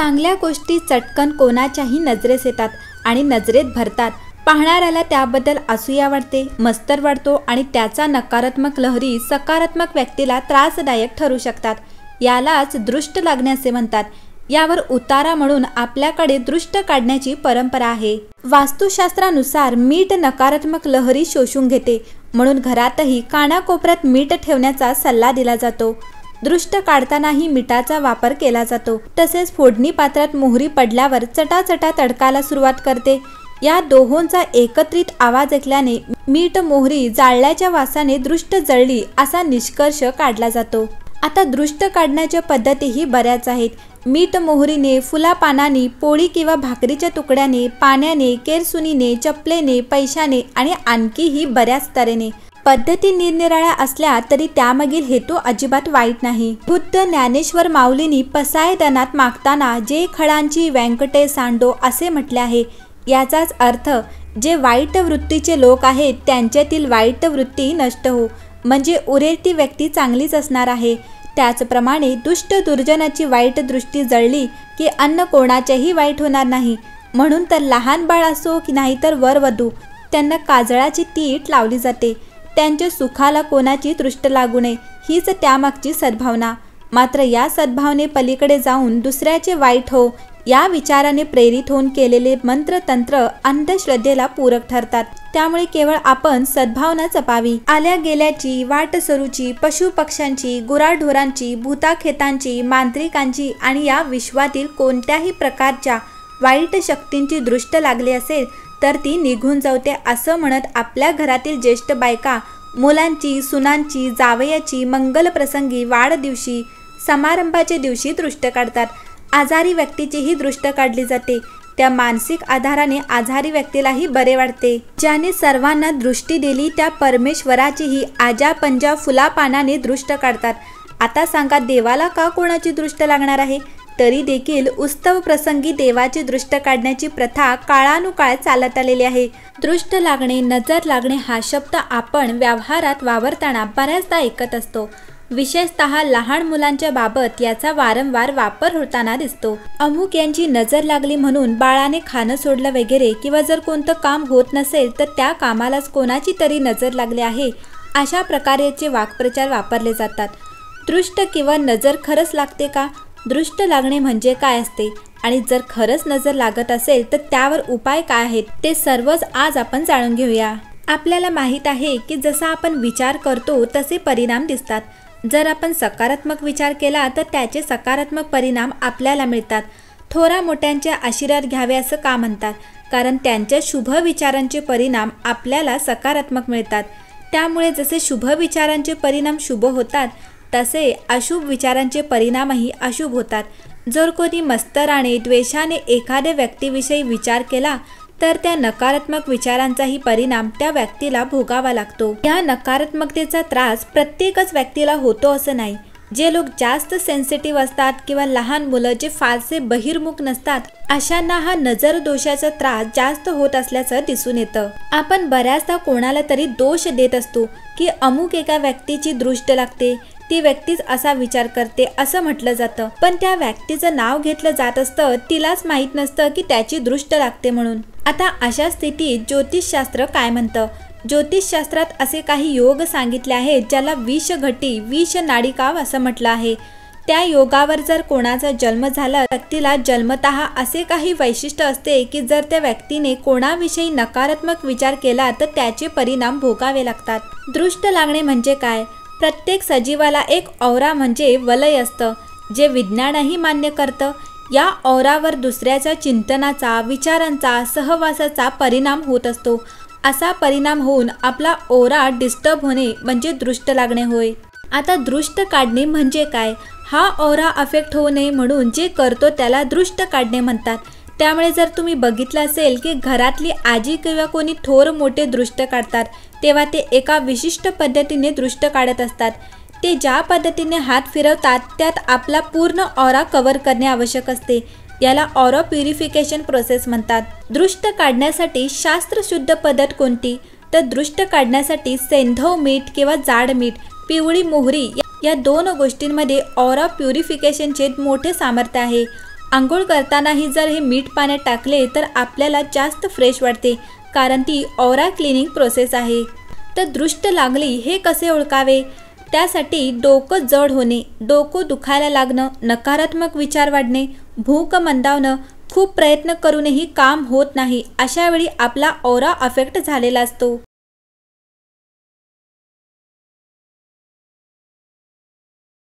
चांगल्या गोष्टी चटकन कोणाच्याही नजरेस येतात आणि नजरेत भरतात। पाहणाऱ्याला त्याबद्दल असूया वाटते, मत्सर वाटतो आणि त्याचा नकारात्मक लहरी सकारात्मक व्यक्तीला त्रासदायक ठरू शकतात। यालाच दृष्ट लागणे असे म्हणतात। यावर उतारा म्हणून आपल्याकडे दृष्ट काढण्याची परंपरा आहे। वास्तुशास्त्रानुसार मीठ नकारात्मक लहरी शोषून घेते, म्हणून घरातही कानाकोपऱ्यात मीठ ठेवण्याचा सल्ला दिला जातो। दृष्ट काढतानाही मिठाचा वापर केला जातो। तसेच फोडणी पात्रात मोहरी पडल्यावर चटाचटा तडकाला सुरुवात करते। या दोहोंचा एकत्रित आवाज ऐकल्याने मीठ मोहरी जाळल्याच्या वासाने दृष्ट जळली असा निष्कर्ष काढला जातो। आता दृष्ट काढण्याच्या पद्धतीही बऱ्याच आहेत। मीठ मोहरीने, फुला पानांनी, पोळी किंवा भाकरीच्या तुकड्याने, पाण्याने, केरसुनीने, चपलेने, पैशाने आणि आणखीही बऱ्याच तऱ्हेने। पद्धती निरनिराळ्या असल्या तरी त्यामागील हेतू अजिबात वाईट नाही। बुद्ध ज्ञानेश्वर माऊलींनी पसायदानात मागताना जे खडांची व्यंकटे सांडो असे म्हटले आहे। याचाच अर्थ जे वाईट वृत्तीचे लोक आहेत त्यांच्यातील वाईट वृत्ती नष्ट हो, म्हणजे उरेल ती व्यक्ती चांगलीच असणार आहे। त्याचप्रमाणे दुष्ट दुर्जनाची वाईट दृष्टी जळली की अन्न कोणाचेही वाईट होणार नाही। म्हणून तर लहान बाळ असो की नाहीतर वरवधू त्यांना काजळाची तीट लावली जाते। त्यांच्या सुखाला कोणाची दृष्ट लागू नये हीच त्यामागची सद्भावना। मात्र या सद्भावने पलीकडे जाऊन दुसऱ्याचे वाईट हो या विचाराने प्रेरित होऊन केलेले मंत्रतंत्र अंधश्रद्धेला पूरक ठरतात। त्यामुळे केवळ आपण सद्भावना जपावी। आल्या गेल्याची, वाट सरूची, पशुपक्ष्यांची, गुराढोरांची, भूताखेतांची, मांत्रिकांची आणि या विश्वातील कोणत्याही प्रकारच्या वाईट शक्तींची दृष्ट लागली असेल तर ती निघून जाऊते असं म्हणत आपल्या घरातील ज्येष्ठ बायका मुलांची, सुनांची, जावयाची मंगलप्रसंगी, वाढदिवशी, समारंभाच्या दिवशी दृष्ट काढतात। आजारी व्यक्तीचीही दृष्ट काढली जाते। त्या मानसिक आधाराने आजारी व्यक्तीलाही बरे वाटते। ज्याने सर्वांना दृष्टी दिली त्या परमेश्वराचीही आजा पंजा फुला पानाने दृष्ट काढतात। आता सांगा देवाला का कोणाची दृष्ट लागणार आहे? तरी देखील उत्सव प्रसंगी देवाची दृष्ट काढण्याची प्रथा काळानुकाळ चालत आलेली आहे। दृष्ट लागणे, नजर लागणे हा शब्द आपण व्यवहारात वावरताना बऱ्याचदा ऐकत असतो। विशेषतः लहान मुलांच्या बाबत याचा वारंवार वापर होताना दिसतो। अमुक यांची नजर लागली म्हणून बाळाने खाणं सोडलं वगैरे, किंवा जर कोणतं काम होत नसेल तर त्या कामालाच कोणाची तरी नजर लागली आहे अशा प्रकारचे वाक्प्रचार वापरले जातात। दृष्ट किंवा नजर खरंच लागते का? दृष्ट लागणे म्हणजे काय असते आणि जर खरंच नजर लागत असेल तर त्यावर उपाय काय आहेत ते सर्वच आज आपण जाणून घेऊया। आपल्याला माहीत आहे की जसा आपण विचार करतो तसे परिणाम दिसतात। जर आपण सकारात्मक विचार केला तर त्याचे सकारात्मक परिणाम आपल्याला मिळतात। थोरा मोठ्यांचे आशीर्वाद घ्यावे असं का म्हणतात? कारण त्यांच्या शुभ विचारांचे परिणाम आपल्याला सकारात्मक मिळतात। त्यामुळे जसे शुभ विचारांचे परिणाम शुभ होतात तसे अशुभ विचारांचे परिणामही अशुभ होतात। जर कोणी मत्सराने, द्वेषाने एखाद्या व्यक्तीविषयी विचार केला तर त्या नकारात्मक विचारांचाही परिणाम त्या व्यक्तीला भोगावा लागतो। या नकारात्मकतेचा त्रास प्रत्येकच व्यक्तीला होतो असं नाही। जे लोक जास्त सेन्सिटिव्ह असतात किंवा लहान मुलं जे फारसे बहिर्मुख नसतात अशांना हा नजर दोषाचा त्रास जास्त होत असल्याचं दिसून येतं। आपण बऱ्याचदा कोणाला तरी दोष देत असतो की अमुक एका व्यक्तीची दृष्ट लागते, ती व्यक्तीच असा विचार करते असं म्हटलं जातं। पण त्या व्यक्तीचं नाव घेतलं जात असतं, तिलाच माहीत नसतं की त्याची दृष्ट लागते म्हणून। आता अशा स्थितीत ज्योतिषशास्त्र काय म्हणतं? ज्योतिषशास्त्रात असे काही योग सांगितले आहेत ज्याला विषघटी, विष नाडिका असं म्हटलं आहे। त्या योगावर जर कोणाचा जन्म झाला व्यक्तीला जन्मतः असे काही वैशिष्ट्य असते की जर त्या व्यक्तीने कोणाविषयी नकारात्मक विचार केला तर त्याचे परिणाम भोगावे लागतात। दृष्ट लागणे म्हणजे काय? प्रत्येक सजीवाला एक औरा म्हणजे वलय असतं, जे विज्ञानही मान्य करतं। या औरावर दुसऱ्याच्या चिंतनाचा, विचारांचा, सहवासाचा परिणाम होत असतो। असा परिणाम होऊन आपला ओरा डिस्टर्ब होणे म्हणजे दृष्ट लागणे होय। आता दृष्ट काढणे म्हणजे काय? हा औरा अफेक्ट होऊ नये म्हणून जे करतो त्याला दृष्ट काढणे म्हणतात। त्यामुळे जर तुम्ही बघितलं असेल की घरातली आजी किंवा कोणी थोर मोठे दृष्ट काढतात तेव्हा ते एका विशिष्ट पद्धतीने दृष्ट काढत असतात। ते ज्या पद्धतीने हात फिरवतात त्यात आपला पूर्ण ऑरा कव्हर करणे आवश्यक असते। याला ऑरा प्युरिफिकेशन प्रोसेस म्हणतात। दृष्ट काढण्यासाठी शास्त्रशुद्ध पद्धत कोणती? तर दृष्ट काढण्यासाठी सैंधव मीठ किंवा जाड मीठ, पिवळी मोहरी या दोन गोष्टींमध्ये ऑरा प्युरिफिकेशनचे मोठे सामर्थ्य आहे। आंघोळ करतानाही जर हे मीठ पाण्यात टाकले तर आपल्याला जास्त फ्रेश वाटते, कारण ती ऑरा क्लिनिंग प्रोसेस आहे. तर दृष्ट लागली हे कसे ओळखावे? त्यासाठी डोकं जड होणे, डोकं दुखायला लागणं, नकारात्मक विचार वाढणे, भूक मंदावणं, खूप प्रयत्न करूनही काम होत नाही, अशा वेळी आपला ऑरा अफेक्ट झालेला असतो.